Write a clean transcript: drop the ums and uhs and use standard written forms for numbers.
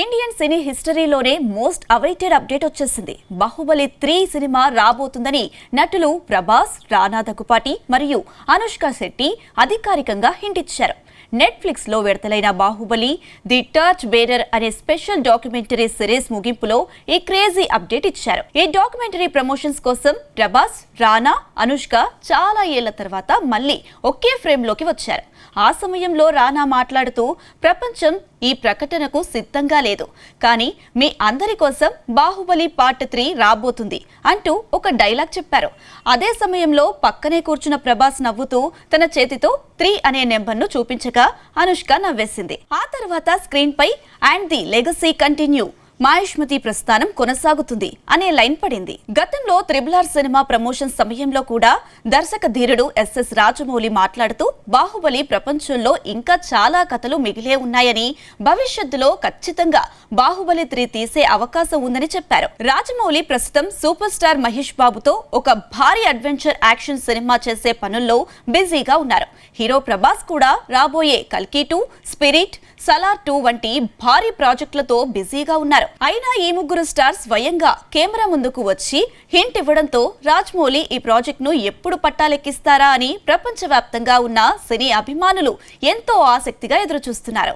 Indian cine హిస్టరీలోనే most awaited update వచ్చేసింది. Baahubali 3 cinema రాబోతుందని నటులు ప్రభాస్, రానా దగ్గుపాటి మరియు అనుష్క శెట్టి అధికారికంగా హింట్ ఇచ్చారు. నెట్ఫ్లిక్స్ లో విడుదలైన బాహుబలి ది టార్చ్ బేరర్ అనే స్పెషల్ డాక్యుమెంటరీ సిరీస్ ముగింపులో ఈ క్రేజీ అప్డేట్ ఇచ్చారు. ఈ డాక్యుమెంటరీ ప్రమోషన్స్ కోసం ప్రభాస్, రానా, అనుష్క చాలా ఏళ్ల తర్వాత మళ్ళీ ఒకే ఫ్రేమ్ లోకి వచ్చారు. ఆ సమయంలో రానా మాట్లాడుతూ ప్రపంచం ఈ ప్రకటనకు సిద్ధంగా లేదు, కానీ మీ అందరి కోసం బాహుబలి పార్ట్ 3 రాబోతుంది అంటూ ఒక డైలాగ్ చెప్పారు. అదే సమయంలో పక్కనే కూర్చున్న ప్రభాస్ నవ్వుతూ తన చేతితో 3 అనే నెంబర్ను చూపించగా అనుష్క నవ్వేసింది. ఆ తర్వాత స్క్రీన్ పై and the legacy continue, Mahishmati ప్రస్థానం కొనసాగుతుంది అనే లైన్ పడింది. గతంలో RRR సినిమా ప్రమోషన్ సమయంలో కూడా దర్శక ధీరుడు SS రాజమౌళి మాట్లాడుతూ బాహుబలి ప్రపంచంలో ఇంకా చాలా కథలు మిగిలే ఉన్నాయని, భవిష్యత్తులో ఖచ్చితంగా బాహుబలి 3 తీసే అవకాశం ఉందని చెప్పారు. రాజమౌళి ప్రస్తుతం సూపర్ స్టార్ మహేష్ బాబుతో ఒక భారీ అడ్వెంచర్ యాక్షన్ సినిమా చేసే పనుల్లో బిజీగా ఉన్నారు. హీరో ప్రభాస్ కూడా రాబోయే కల్కి 2, స్పిరిట్, సలార్ 2 వంటి భారీ ప్రాజెక్టులతో బిజీగా ఉన్నారు. అయినా ఈ ముగ్గురు స్టార్స్ స్వయంగా కెమెరా ముందుకు వచ్చి హింట్ ఇవ్వడంతో రాజమౌళి ఈ ప్రాజెక్ట్ ను ఎప్పుడు పట్టాలెక్కిస్తారా అని ప్రపంచవ్యాప్తంగా ఉన్న సినీ అభిమానులు ఎంతో ఆసక్తిగా ఎదురుచూస్తున్నారు.